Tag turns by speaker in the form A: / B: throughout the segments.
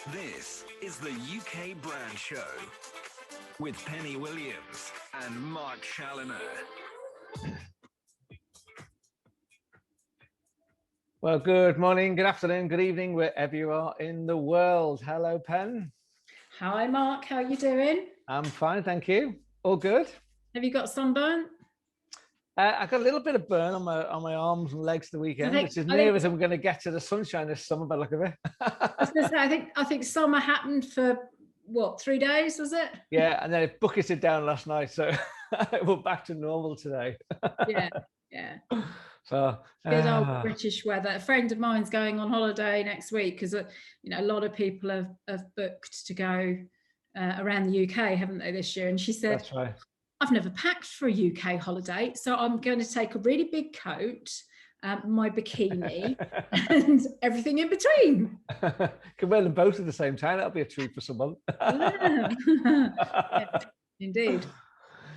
A: This is the UK Brand Show with Penny Williams and Mark Challinor.
B: Well, good morning, good afternoon, good evening, wherever you are in the world. Hello, Pen.
C: Hi, Mark. How are you doing?
B: I'm fine, thank you. All good.
C: Have you got sunburn?
B: I got a little bit of burn on my arms and legs the weekend. It's as near as I'm going to get to the sunshine this summer, by the look of it.
C: I was going to say, I think summer happened for what, 3 days, was it?
B: Yeah, and then it bucketed down last night, so we're back to normal today.
C: Yeah.
B: So
C: good old British weather. A friend of mine's going on holiday next week because a lot of people have booked to go around the UK, haven't they, this year? And she said,
B: that's right.
C: I've never packed for a UK holiday, so I'm going to take a really big coat, my bikini, and everything in between.
B: Can wear them both at the same time. That'll be a treat for someone.
C: Yeah. Indeed.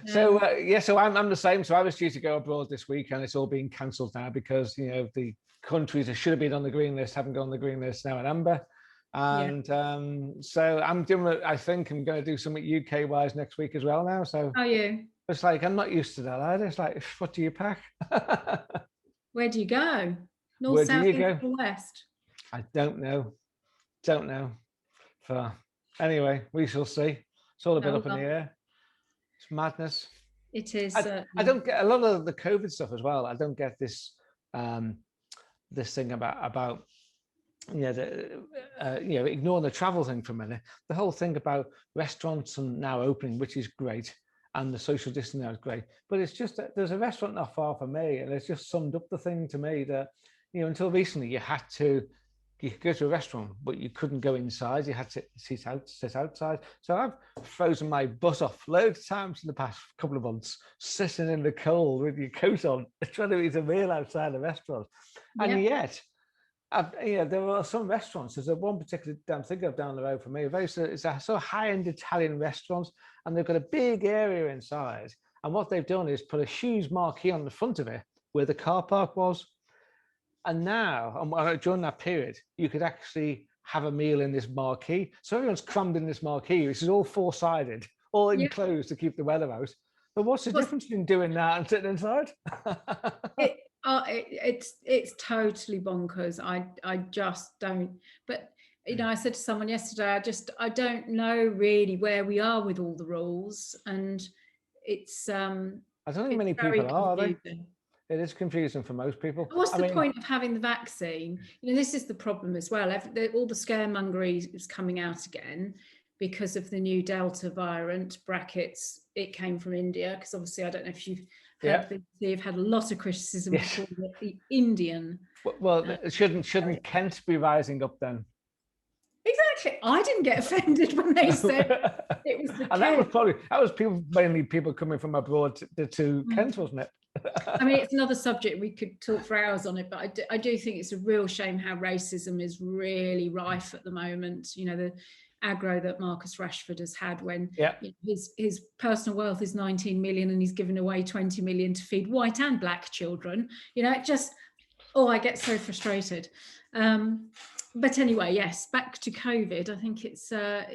B: So so I'm the same. So I was due to go abroad this week, and it's all being cancelled now because the countries that should have been on the green list haven't gone on the green list now in amber. And so I'm doing. I think I'm going to do something UK wise next week as well now. So
C: are you?
B: It's like I'm not used to that either. It's like, what do you pack?
C: Where do you go? North, south, east, or west?
B: I don't know. Anyway, we shall see. It's all a bit up in the air. It's madness.
C: It is.
B: I don't get a lot of the COVID stuff as well. I don't get this this thing about ignoring the travel thing for a minute. The whole thing about restaurants and now opening, which is great, and the social distancing now is great. But it's just that there's a restaurant not far from me, and it's just summed up the thing to me that until recently you could go to a restaurant, but you couldn't go inside. You had to sit outside. So I've frozen my butt off loads of times in the past couple of months, sitting in the cold with your coat on, trying to eat a meal outside the restaurant. And yet, there are some restaurants. There's one particular thing down the road from me. It's a sort of high-end Italian restaurant, and they've got a big area inside. And what they've done is put a huge marquee on the front of it where the car park was. And now, during that period, you could actually have a meal in this marquee. So everyone's crammed in this marquee, which is all four-sided, all enclosed to keep the weather out. But what's the difference between doing that and sitting inside?
C: It's totally bonkers. I just don't. But I said to someone yesterday, I don't know really where we are with all the rules, and it's
B: I don't think many people are they? It is confusing for most people.
C: What's the point of having the vaccine? This is the problem as well. All the scaremongery is coming out again because of the new Delta variant, brackets, it came from India, because obviously I don't know if you've heard, you've had a lot of criticism for the Indian.
B: Well, shouldn't Kent be rising up then?
C: Exactly. I didn't get offended when they said it was the
B: and that was mainly people coming from abroad to Kent, wasn't it?
C: I mean, it's another subject. We could talk for hours on it, but I do think it's a real shame how racism is really rife at the moment. The aggro that Marcus Rashford has had when his personal wealth is 19 million and he's given away 20 million to feed white and black children. I get so frustrated. But anyway, yes, back to COVID. I think it's a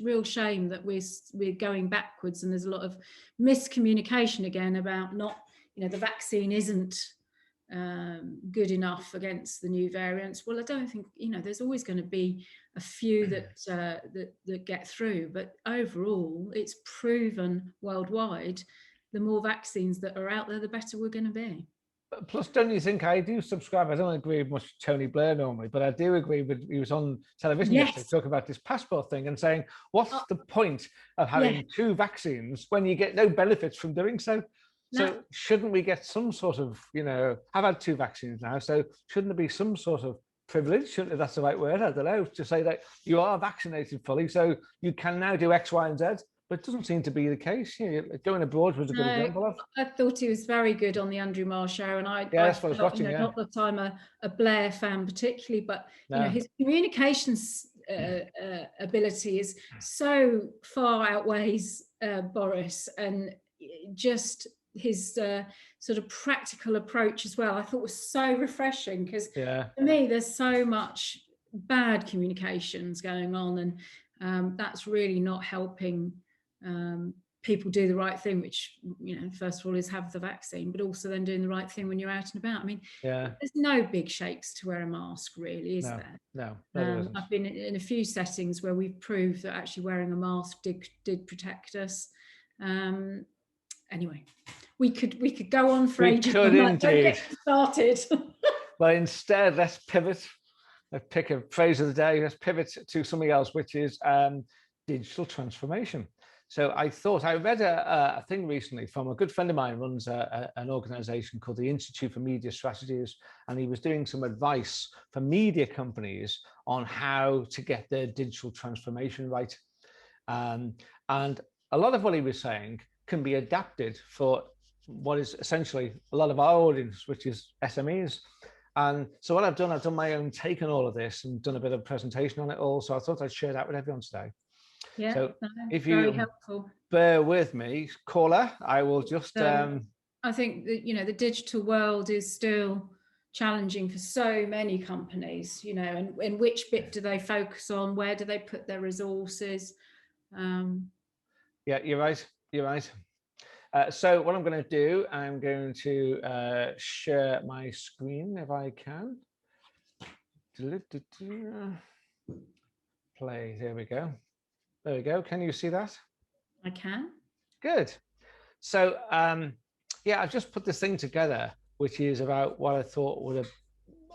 C: real shame that we're going backwards, and there's a lot of miscommunication again about not. The vaccine isn't good enough against the new variants. Well, I don't think, there's always going to be a few that get through, but overall, it's proven worldwide, the more vaccines that are out there, the better we're going to be.
B: Plus, don't you think, I do subscribe, I don't agree with much with Tony Blair normally, but I do agree with, he was on television yesterday talking about this passport thing and saying, what's the point of having two vaccines when you get no benefits from doing so? So shouldn't we get some sort of, I've had two vaccines now, so shouldn't there be some sort of privilege, if that's the right word, I don't know, to say that you are vaccinated fully, so you can now do X, Y, and Z? But it doesn't seem to be the case. Going abroad was a good example of.
C: I thought he was very good on the Andrew Marr show, and
B: that's what I was watching.
C: Not that I'm a Blair fan particularly, but his communications ability is so far outweighs Boris, and just his sort of practical approach as well, I thought was so refreshing, because for me there's so much bad communications going on, and that's really not helping people do the right thing, which, you know, first of all is have the vaccine, but also then doing the right thing when you're out and about. I mean, there's no big shakes to wear a mask, really, is there?
B: No, there isn't.
C: I've been in a few settings where we've proved that actually wearing a mask did protect us. Anyway, we could go on for ages.
B: We could indeed.
C: Don't get started.
B: Well, instead, let's pivot. Let's pick a phrase of the day. Let's pivot to something else, which is digital transformation. So I thought, I read a thing recently from a good friend of mine who runs an organization called the Institute for Media Strategies, and he was doing some advice for media companies on how to get their digital transformation right. And a lot of what he was saying can be adapted for what is essentially a lot of our audience, which is SMEs. And so what I've done my own take on all of this and done a bit of presentation on it all. So I thought I'd share that with everyone today.
C: Yeah,
B: so if
C: very
B: you
C: helpful.
B: Bear with me, caller, I will just.
C: I think that, you know, the digital world is still challenging for so many companies, you know, and which bit do they focus on? Where do they put their resources?
B: Yeah, you're right. You're right. So what I'm going to do, I'm going to share my screen if I can. Play. There we go. There we go. Can you see that?
C: I can.
B: Good. So yeah, I've just put this thing together, which is about what I thought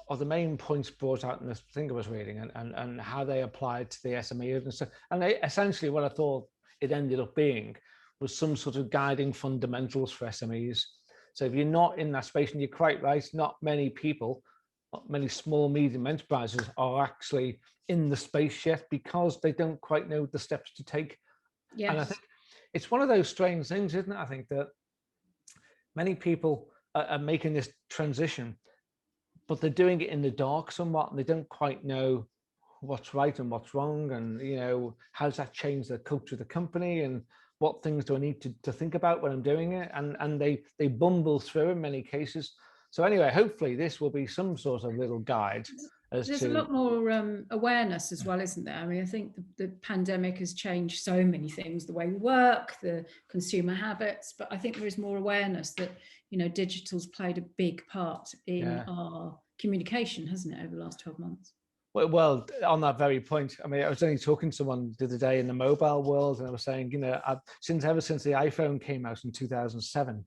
B: are the main points brought out in this thing I was reading, and how they applied to the SMEs and stuff. And essentially what I thought it ended up being was some sort of guiding fundamentals for SMEs. So if you're not in that space, and you're quite right, not many people, not many small, medium enterprises are actually in the space yet because they don't quite know the steps to take. Yes. And I think it's one of those strange things, isn't it? I think that many people are making this transition, but they're doing it in the dark somewhat, and they don't quite know what's right and what's wrong, and, you know, how does that change the culture of the company, and what things do I need to think about when I'm doing it, and they bumble through in many cases. So anyway, hopefully this will be some sort of little guide.
C: There's a lot more awareness as well, isn't there? I mean, I think the pandemic has changed so many things, the way we work, the consumer habits, but I think there is more awareness that, you know, digital's played a big part in our communication, hasn't it, over the last 12 months?
B: Well, on that very point, I mean, I was only talking to someone the other day in the mobile world, and I was saying, you know, ever since the iPhone came out in 2007,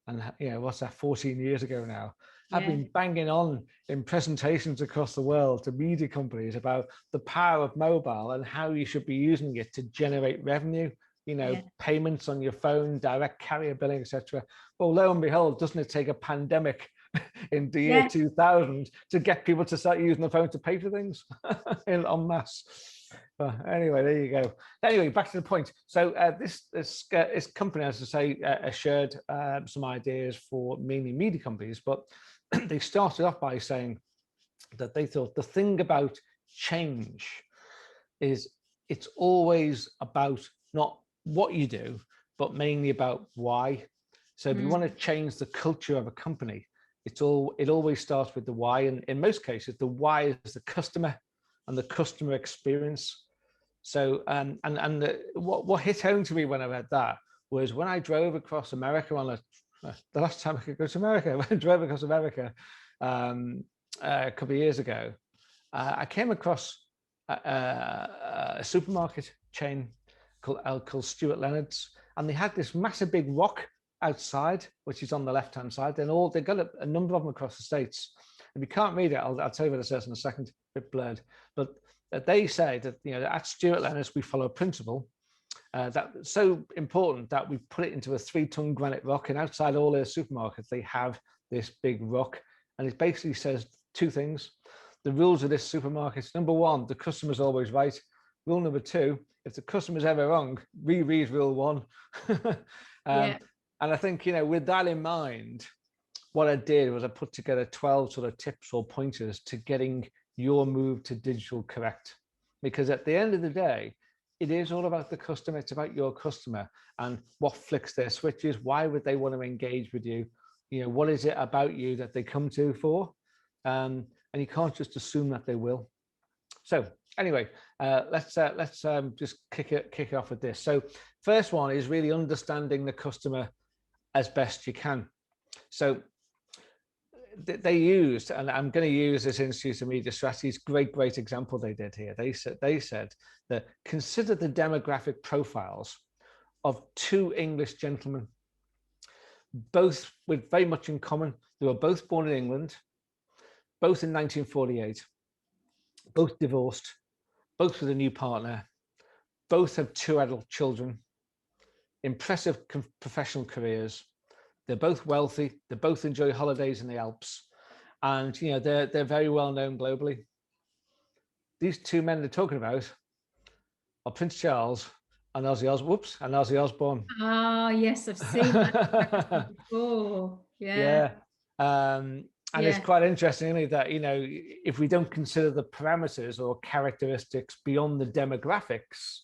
B: and, you know, what's that, 14 years ago now, I've been banging on in presentations across the world to media companies about the power of mobile and how you should be using it to generate revenue, you know, payments on your phone, direct carrier billing, etc. Well, lo and behold, doesn't it take a pandemic in the year 2000 to get people to start using the phone to pay for things en masse? But anyway, there you go. Anyway, back to the point. So this company, as I say, shared some ideas for mainly media companies, but they started off by saying that they thought the thing about change is it's always about not what you do, but mainly about why. So if you want to change the culture of a company, it always starts with the why, and in most cases, the why is the customer and the customer experience. So what hit home to me when I read that was when I drove across America the last time I could go to America, when I drove across America a couple of years ago, I came across a supermarket chain called Stuart Leonard's, and they had this massive big rock outside, which is on the left-hand side. Then they've got a number of them across the States. If you can't read it, I'll tell you what it says in a second, a bit blurred. But they say that, you know, at Stuart Leonard's, we follow a principle that's so important that we put it into a 3-ton granite rock, and outside all their supermarkets, they have this big rock. And it basically says 2 things. The rules of this supermarket: number 1, the customer's always right. Rule number 2, if the customer's ever wrong, reread rule 1. And I think, you know, with that in mind, what I did was I put together 12 sort of tips or pointers to getting your move to digital correct. Because at the end of the day, it is all about the customer. It's about your customer and what flicks their switches. Why would they want to engage with you? You know, what is it about you that they come to for? And you can't just assume that they will. So anyway, let's just kick it off with this. So first one is really understanding the customer as best you can. So they used, and I'm going to use this Institute of Media Strategies, great example they did here. They said that consider the demographic profiles of two English gentlemen, both with very much in common. They were both born in England, both in 1948, both divorced, both with a new partner, both have 2 adult children, impressive professional careers. They're both wealthy. They both enjoy holidays in the Alps, and they're very well known globally. These 2 men they're talking about are Prince Charles and Ozzy Osbourne.
C: Ah, yes, I've seen that before. Yeah.
B: And it's quite interesting, isn't it, that if we don't consider the parameters or characteristics beyond the demographics,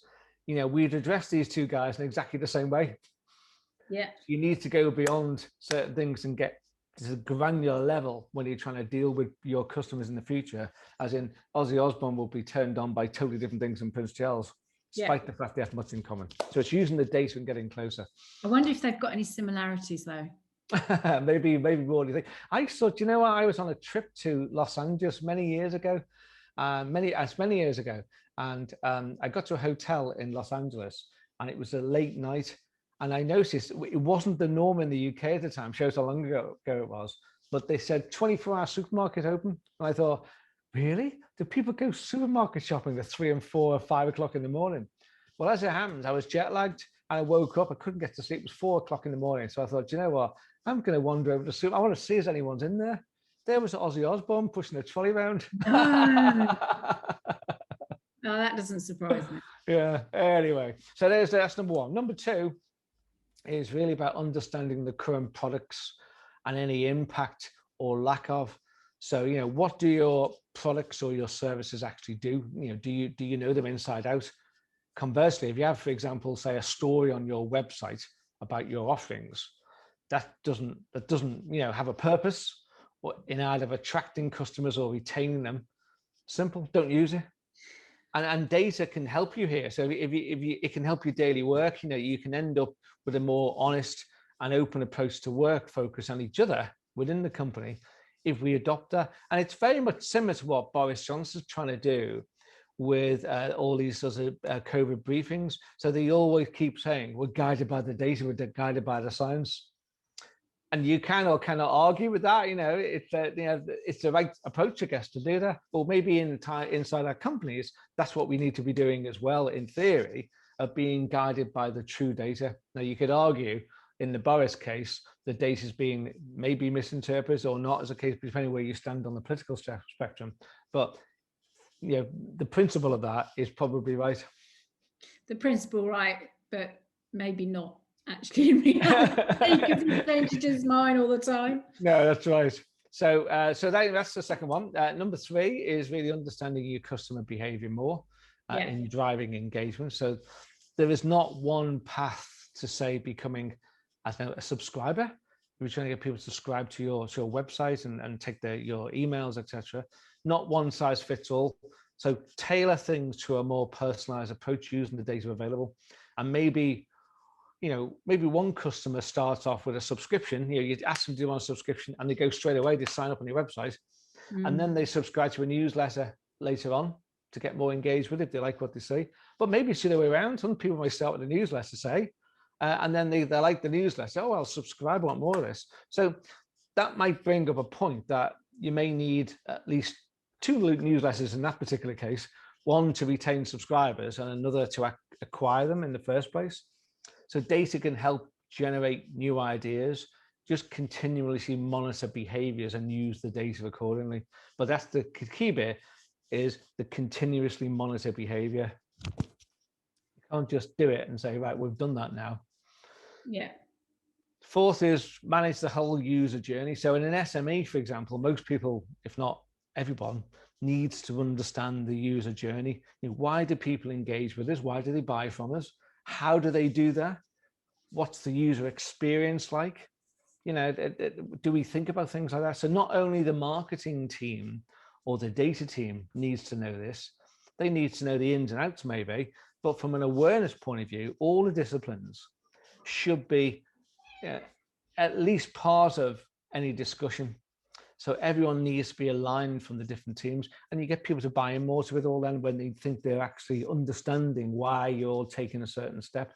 B: we'd address these 2 guys in exactly the same way.
C: Yeah.
B: You need to go beyond certain things and get to a granular level when you're trying to deal with your customers in the future, as in Ozzy Osbourne will be turned on by totally different things than Prince Charles, despite the fact they have much in common. So it's using the data and getting closer.
C: I wonder if they've got any similarities though.
B: maybe more. Do you think? I thought, I was on a trip to Los Angeles many years ago, many years ago, and I got to a hotel in Los Angeles, and it was a late night. And I noticed it wasn't the norm in the UK at the time, shows how long ago it was, but they said 24-hour supermarket open. And I thought, really? Do people go supermarket shopping at 3 and 4 or 5 o'clock in the morning? Well, as it happens, I was jet lagged and I woke up, I couldn't get to sleep. It was 4 o'clock in the morning. So I thought, you know what? I'm going to wander over to super. I want to see if anyone's in there. There was Ozzy Osbourne pushing a trolley around.
C: Oh, that doesn't surprise me.
B: Yeah. Anyway, so that's number 1. Number 2 is really about understanding the current products and any impact or lack of. So, what do your products or your services actually do? Do you know them inside out? Conversely, if you have, for example, say a story on your website about your offerings, that doesn't have a purpose or in either attracting customers or retaining them, simple, don't use it. And data can help you here. So if it can help your daily work, you can end up with a more honest and open approach to work, focus on each other within the company if we adopt that. And it's very much similar to what Boris Johnson's trying to do with all these sorts of COVID briefings. So they always keep saying, we're guided by the data, we're guided by the science. And you can or cannot argue with that. It's the right approach, I guess, to do that. Or maybe inside our companies, that's what we need to be doing as well, in theory, of being guided by the true data. Now, you could argue in the Boris case, the data is being maybe misinterpreted or not, as a case, depending where you stand on the political spectrum. But the principle of that is probably right. The
C: principle, right, but maybe not. Actually, in reality, because he changes his mind all the time.
B: No, that's right. So that's the second one. Number 3 is really understanding your customer behavior more in driving engagement. So there is not one path to, say, becoming a subscriber. We're trying to get people to subscribe to your website and take your emails, etc. Not one size fits all. So tailor things to a more personalized approach using the data available. And maybe one customer starts off with a subscription. You ask them to do on a subscription and they go straight away, they sign up on your website. And then they subscribe to a newsletter later on to get more engaged with it. They like what they see. But maybe it's the other way around. Some people might start with a newsletter, say, and then they like the newsletter. Oh, I'll subscribe, I want more of this. So that might bring up a point that you may need at least 2 newsletters in that particular case, one to retain subscribers and another to acquire them in the first place. So data can help generate new ideas, just continuously monitor behaviors and use the data accordingly. But that's the key bit, is the continuously monitor behavior. You can't just do it and say, right, we've done that now.
C: Yeah.
B: 4th is manage the whole user journey. So in an SME, for example, most people, if not everyone, needs to understand the user journey. Why do people engage with us? Why do they buy from us? How do they do that? What's the user experience like? Do we think about things like that? So not only the marketing team or the data team needs to know this, They need to know the ins and outs maybe, but from an awareness point of view, all the disciplines should be at least part of any discussion. So everyone needs to be aligned from the different teams, and you get people to buy in more to it all then when they think they're actually understanding why you're taking a certain step.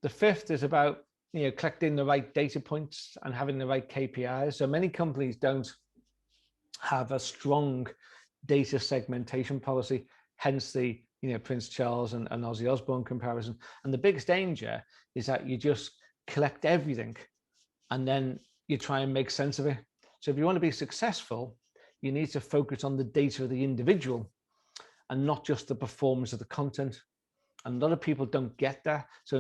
B: The fifth is about collecting the right data points and having the right KPIs. So many companies don't have a strong data segmentation policy, hence the Prince Charles and Ozzy Osbourne comparison. And the biggest danger is that you just collect everything and then you try and make sense of it. So if you want to be successful, you need to focus on the data of the individual and not just the performance of the content. And a lot of people don't get that. So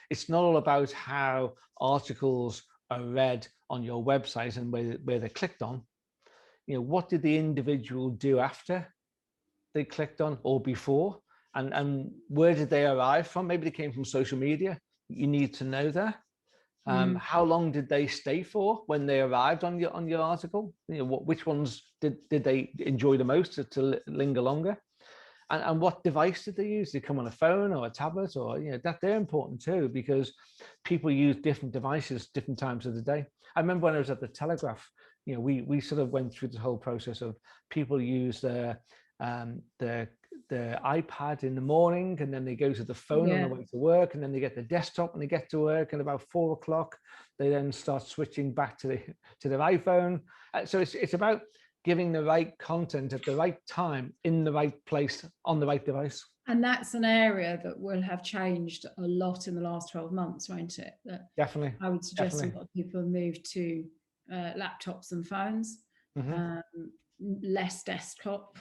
B: it's not all about how articles are read on your website and where they're clicked on. What did the individual do after they clicked on or before? And where did they arrive from? Maybe they came from social media. You need to know that. How long did they stay for when they arrived on your article? Which ones did they enjoy the most to linger longer? And what device did they use? Did they come on a phone or a tablet? Or that they're important too, because people use different devices different times of the day. I remember when I was at the Telegraph, we sort of went through the whole process of people use their iPad in the morning, and then they go to the phone on the way to work, and then they get the desktop when they get to work, and about 4 o'clock they then start switching back to their iPhone. So it's about giving the right content at the right time in the right place on the right device.
C: And that's an area that will have changed a lot in the last 12 months, won't it?
B: Definitely.
C: I would suggest a lot of people move to laptops and phones, less desktop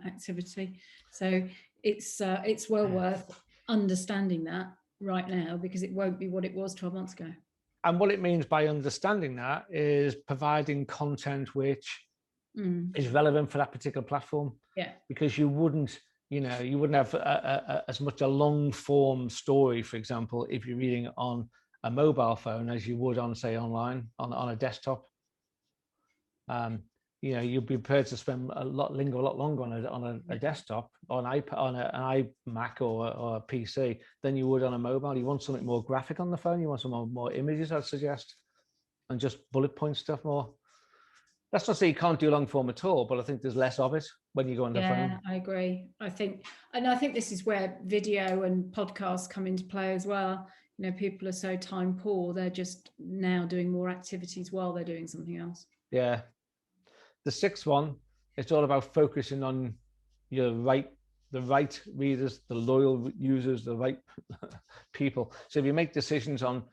C: activity. So it's well worth understanding that right now, because it won't be what it was 12 months ago.
B: And what it means by understanding that is providing content which is relevant for that particular platform.
C: Yeah.
B: Because you wouldn't have as much a long form story, for example, if you're reading it on a mobile phone as you would on, say, online on a desktop. You'd be prepared to linger a lot longer on a desktop, on an iPad, on an iMac or a PC than you would on a mobile. You want something more graphic on the phone. You want some more images, I'd suggest, and just bullet point stuff more. That's not to say you can't do long form at all, but I think there's less of it when you go on the phone.
C: Yeah, I agree. I think this is where video and podcasts come into play as well. People are so time poor, they're just now doing more activities while they're doing something else.
B: Yeah. The sixth one, it's all about focusing on the right readers, the loyal users, the right people. So if you make decisions on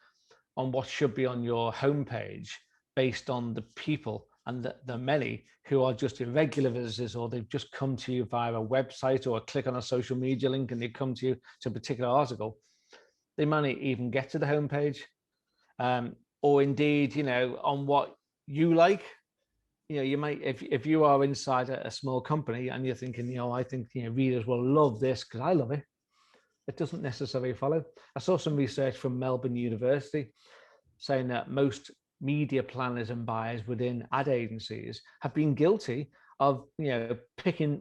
B: what should be on your homepage based on the people, and the many who are just irregular visitors, or they've just come to you via a website or click on a social media link and they come to you to a particular article, they might not even get to the homepage. Or indeed, on what you like. You might, if you are inside a small company and you're thinking, I think readers will love this because I love it. It doesn't necessarily follow. I saw some research from Melbourne University saying that most media planners and buyers within ad agencies have been guilty of picking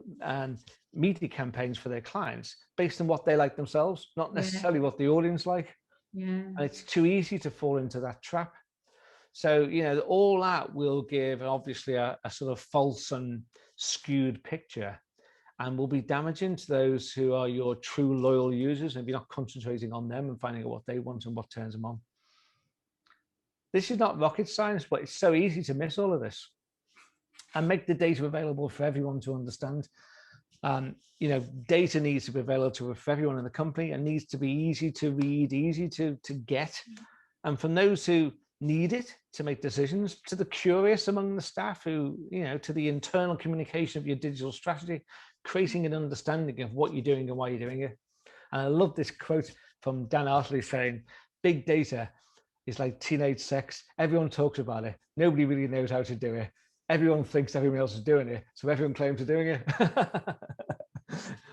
B: media campaigns for their clients based on what they like themselves, not necessarily what the audience like. And it's too easy to fall into that trap. So all that will give obviously a sort of false and skewed picture, and will be damaging to those who are your true loyal users, and if you're not concentrating on them and finding out what they want and what turns them on. This is not rocket science, but it's so easy to miss all of this and make the data available for everyone to understand. Data needs to be available for everyone in the company and needs to be easy to read, easy to get. And from those who need it to make decisions, to the curious among the staff who, to the internal communication of your digital strategy, creating an understanding of what you're doing and why you're doing it. And I love this quote from Dan Artley saying, big data is like teenage sex. Everyone talks about it. Nobody really knows how to do it. Everyone thinks everyone else is doing it, so everyone claims they're doing it.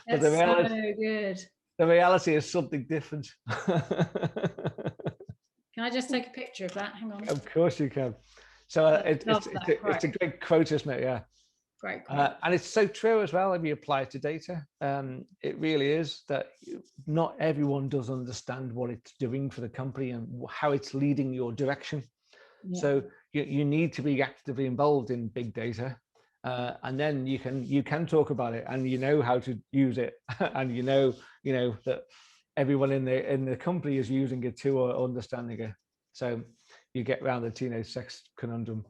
C: That's so good.
B: The reality is something different.
C: Can I just take a picture of that? Hang on.
B: Of course you can. So it's a great quote, isn't it? Yeah.
C: Great.
B: And it's so true as well if you apply it to data. It really is that not everyone does understand what it's doing for the company and how it's leading your direction. Yeah. So you need to be actively involved in big data, and then you can talk about it, and you know how to use it, and you know that everyone in the company is using it too or understanding it. So you get around the teenage sex conundrum.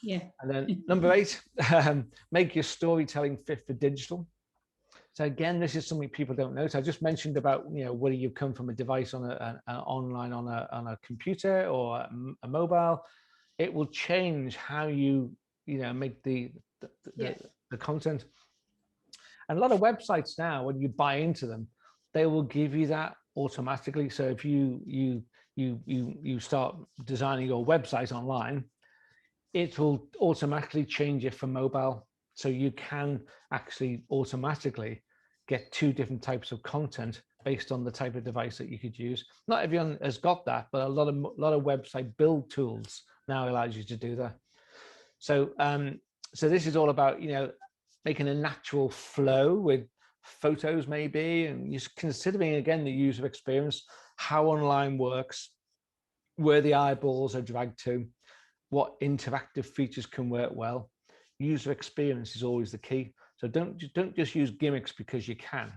C: Yeah.
B: And then number 8, make your storytelling fit for digital. So again, this is something people don't know. So I just mentioned about, whether you come from a device on an online on a computer or a mobile, it will change how you make the content. And a lot of websites now, when you buy into them, they will give you that automatically. So if you start designing your website online, it will automatically change it for mobile. So you can actually automatically get 2 different types of content based on the type of device that you could use. Not everyone has got that, but a lot of website build tools now allows you to do that. So so this is all about making a natural flow with photos maybe, and just considering again the user experience, how online works, where the eyeballs are dragged to, what interactive features can work well. User experience is always the key. So don't just use gimmicks because you can.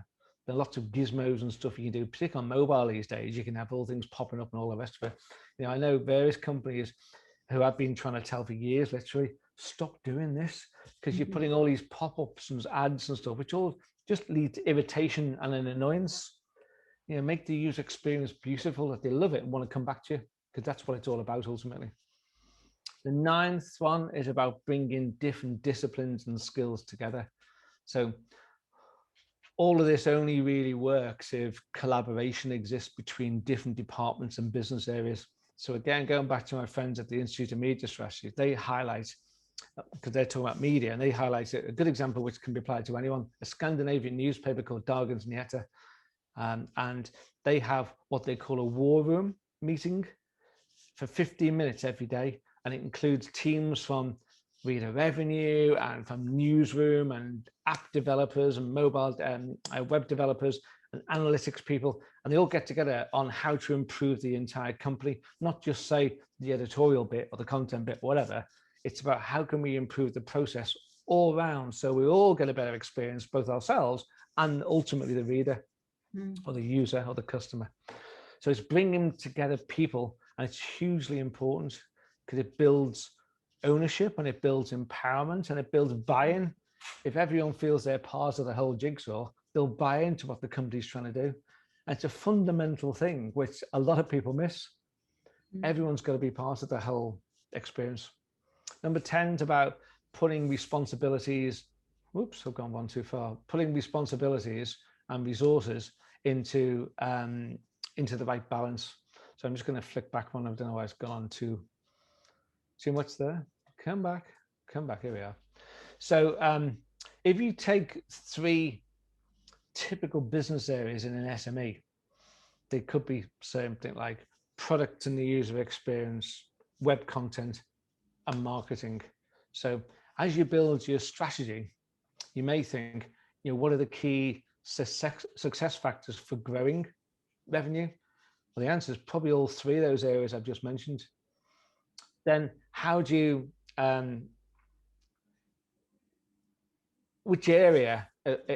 B: There are lots of gizmos and stuff you can do, particularly on mobile these days. You can have all things popping up and all the rest of it. I know various companies who I've been trying to tell for years, literally, stop doing this, because you're putting all these pop-ups and ads and stuff, which all just lead to irritation and an annoyance. Make the user experience beautiful, that they love it and want to come back to you, because that's what it's all about ultimately. The 9th one is about bringing different disciplines and skills together. So all of this only really works if collaboration exists between different departments and business areas. So again, going back to my friends at the Institute of Media Strategy, they highlight, because they're talking about media, and they highlight a good example which can be applied to anyone, a Scandinavian newspaper called Dagens Nyheter. And they have what they call a war room meeting for 15 minutes every day. And it includes teams from reader revenue and from newsroom and app developers and mobile web developers and analytics people. And they all get together on how to improve the entire company, not just say the editorial bit or the content bit, whatever. It's about how can we improve the process all around so we all get a better experience, both ourselves and ultimately the reader or the user or the customer. So it's bringing together people, and it's hugely important because it builds ownership and it builds empowerment and it builds buy-in. If everyone feels they're part of the whole jigsaw, they'll buy into what the company's trying to do. And it's a fundamental thing which a lot of people miss. Everyone's got to be part of the whole experience. Number 10 is about putting responsibilities, whoops, I've gone one too far, putting responsibilities and resources into the right balance. So I'm just going to flick back one. I don't know why it's gone on too much there. Come back, here we are. So if you take 3 typical business areas in an SME, they could be something like product and the user experience, web content, and marketing. So as you build your strategy, you may think, what are the key success factors for growing revenue? Well, the answer is probably all 3 of those areas I've just mentioned. Then how do you, which area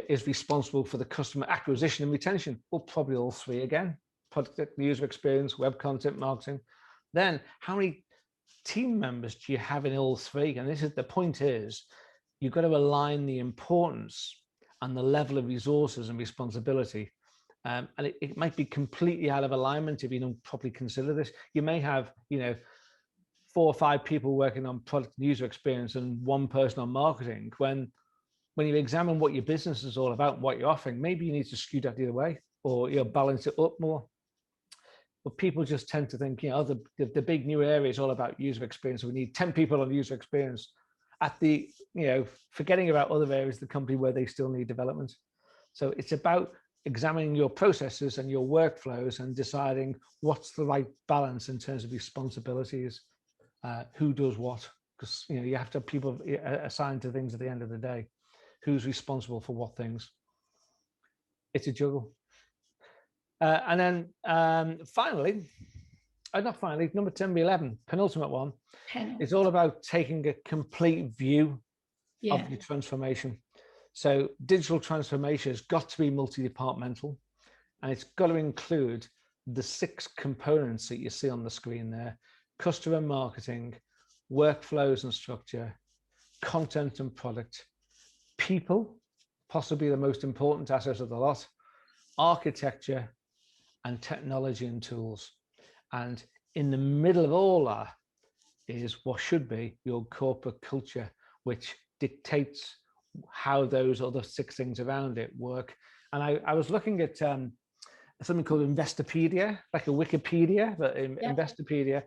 B: is responsible for the customer acquisition and retention? Well, probably all 3 again, product, user experience, web content, marketing. Then how many team members do you have in all 3? And this is the point is, you've got to align the importance and the level of resources and responsibility. And it might be completely out of alignment if you don't properly consider this. You may have, 4 or 5 people working on product and user experience and 1 person on marketing. When you examine what your business is all about and what you're offering, maybe you need to skew that the other way, or balance it up more. But people just tend to think, the big new area is all about user experience. So we need 10 people on user experience at the, forgetting about other areas of the company where they still need development. So it's about examining your processes and your workflows and deciding what's the right balance in terms of responsibilities, who does what, because you have to have people assigned to things at the end of the day. Who's responsible for what things? It's a juggle. And then finally, not finally, number 10, 11, penultimate one, is all about taking a complete view of your transformation. So digital transformation has got to be multi-departmental, and it's got to include the 6 components that you see on the screen there: customer marketing, workflows and structure, content and product, people, possibly the most important asset of the lot, architecture, and technology and tools. And in the middle of all that is what should be your corporate culture, which dictates how those other 6 things around it work. And I was looking at something called Investopedia, like a Wikipedia, but Investopedia,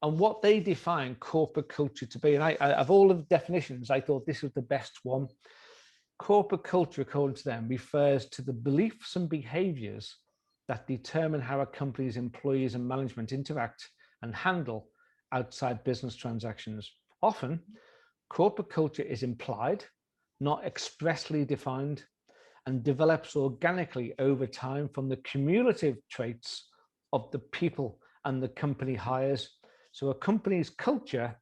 B: and what they define corporate culture to be. And I of all of the definitions, I thought this was the best one. Corporate culture, according to them, refers to the beliefs and behaviors that determine how a company's employees and management interact and handle outside business transactions. Often, corporate culture is implied, not expressly defined, and develops organically over time from the cumulative traits of the people and the company hires. So a company's culture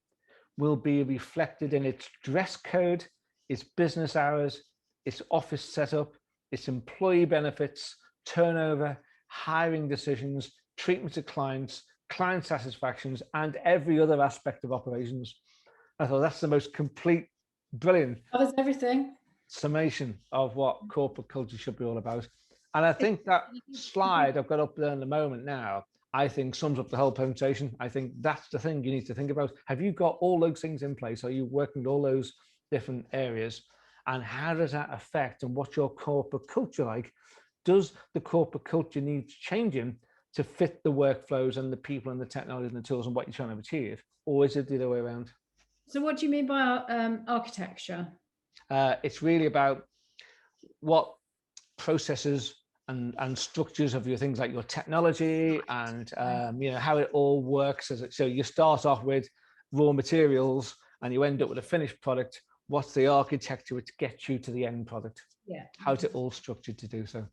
B: will be reflected in its dress code, its business hours, its office setup, its employee benefits, turnover, hiring decisions, treatment to clients, client satisfactions, and every other aspect of operations. I thought that's the most complete, brilliant.
C: Covers everything.
B: Summation of what corporate culture should be all about. And I think that slide I've got up there in the moment now, I think sums up the whole presentation. I think that's the thing you need to think about. Have you got all those things in place? Are you working with all those different areas? And how does that affect, and what's your corporate culture like? Does the corporate culture need changing to fit the workflows and the people and the technology and the tools and what you're trying to achieve? Or is it the other way around?
C: So what do you mean by architecture?
B: It's really about what processes and structures of your things like your technology and how it all works. So you start off with raw materials and you end up with a finished product. What's the architecture which gets you to the end product? How's it all structured to do so?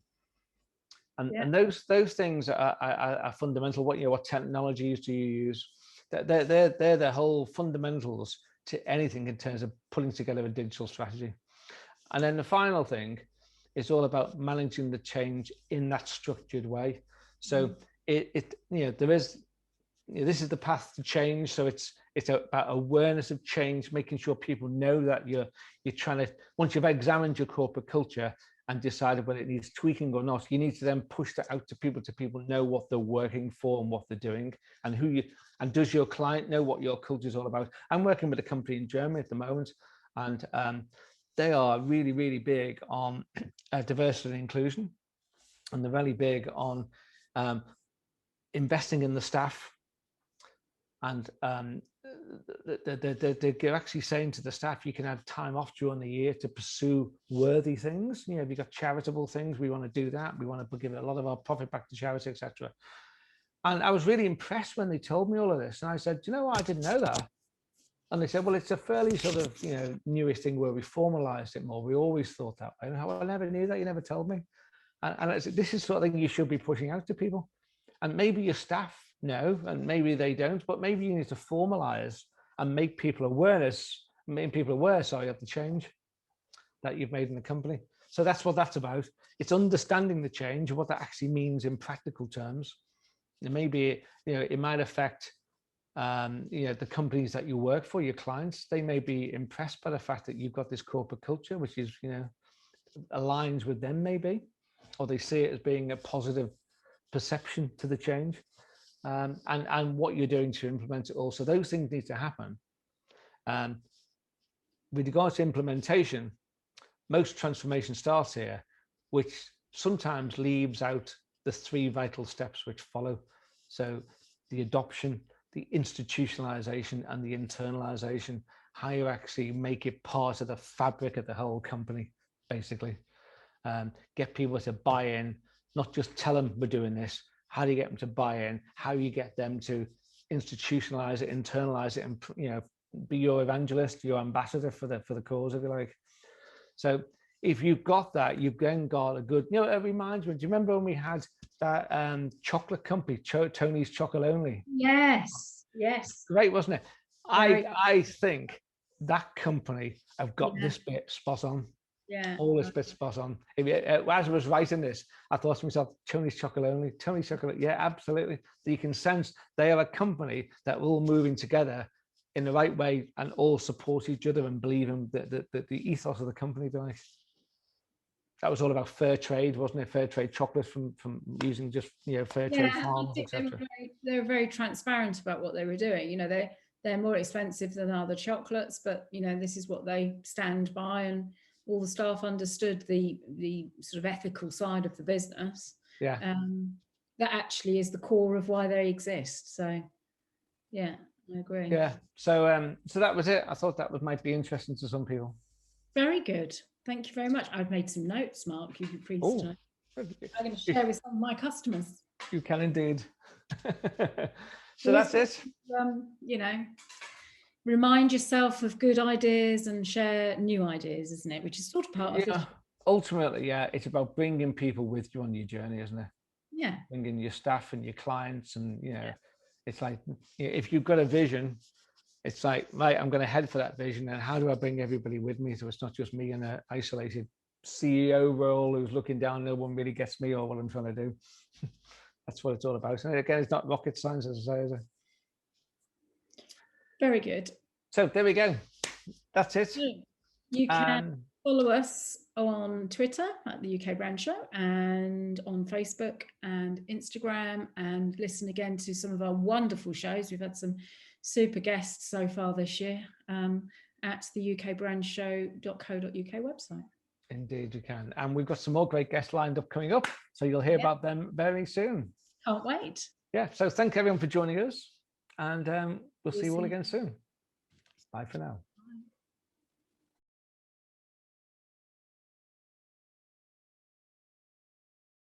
B: And those things are fundamental. What technologies do you use? They're the whole fundamentals to anything in terms of putting together a digital strategy. And then the final thing is all about managing the change in that structured way. So there is, this is the path to change. So it's about awareness of change, making sure people know that you're trying to, once you've examined your corporate culture and decided whether it needs tweaking or not, you need to then push that out to people know what they're working for and what they're doing, and does your client know what your culture is all about. I'm working with a company in Germany at the moment, and they are really, really big on diversity and inclusion, and they're really big on investing in the staff. And they're actually saying to the staff, you can have time off during the year to pursue worthy things. If you've got charitable things, we want to do that. We want to give a lot of our profit back to charity, etc. And I was really impressed when they told me all of this. And I said, do you know what? I didn't know that. And they said, well, it's a fairly sort of, newish thing where we formalized it more. We always thought that way. And I never knew that. You never told me. And I said, this is sort of thing you should be pushing out to people. And maybe your staff know, and maybe they don't, but maybe you need to formalize and make people aware, of the change that you've made in the company. So that's what that's about. It's understanding the change, what that actually means in practical terms. It may be, it might affect, the companies that you work for, your clients. They may be impressed by the fact that you've got this corporate culture, which is, aligns with them maybe, or they see it as being a positive perception to the change. And what you're doing to implement it also. Those things need to happen. With regards to implementation, most transformation starts here, which sometimes leaves out the 3 vital steps which follow. So the adoption, the institutionalization, and the internalization, how you actually make it part of the fabric of the whole company, basically. Get people to buy in, not just tell them we're doing this. How do you get them to buy in? How you get them to institutionalize it, internalize it, and be your evangelist, your ambassador for the cause, if you like. So if you've got that, you've then got a good, it reminds me, do you remember when we had that chocolate company, Tony's Chocolate Only?
C: Yes.
B: Great, wasn't it? I think that company have got this bit spot on.
C: Yeah.
B: All this bit spot on. As I was writing this, I thought to myself, Tony's Chocolate Only, Tony's Chocolate. Yeah, absolutely. You can sense they are a company that are all moving together in the right way and all support each other and believe in the ethos of the company. That was all about fair trade, wasn't it? Fair trade chocolates from using just fair trade farms, etc.
C: They were very transparent about what they were doing. They're more expensive than other chocolates, but this is what they stand by, and all the staff understood the sort of ethical side of the business.
B: Yeah.
C: That actually is the core of why they exist. So, yeah, I agree.
B: Yeah. So that was it. I thought that might be interesting to some people.
C: Very good. Thank you very much. I've made some notes, Mark. You'd be pleased to know. I'm going to share with some of my customers.
B: You can indeed. So that's it.
C: Remind yourself of good ideas and share new ideas, isn't it? Which is sort of part of it.
B: Ultimately, it's about bringing people with you on your journey, isn't it?
C: Yeah.
B: Bringing your staff and your clients, and it's like if you've got a vision, it's like, right, I'm going to head for that vision, and how do I bring everybody with me so it's not just me in an isolated CEO role who's looking down, no one really gets me or what I'm trying to do. That's what it's all about. And again, it's not rocket science, as I say, is it?
C: Very good.
B: So there we go. That's it.
C: You can follow us on Twitter at the UK Brand Show, and on Facebook and Instagram, and listen again to some of our wonderful shows. We've had some super guests so far this year at the ukbrandshow.co.uk website. Indeed, you can. And we've got some more great guests lined up coming up, so you'll hear about them very soon. Can't wait.
B: Yeah, so thank everyone for joining us, and we'll see you all again soon. Bye for now.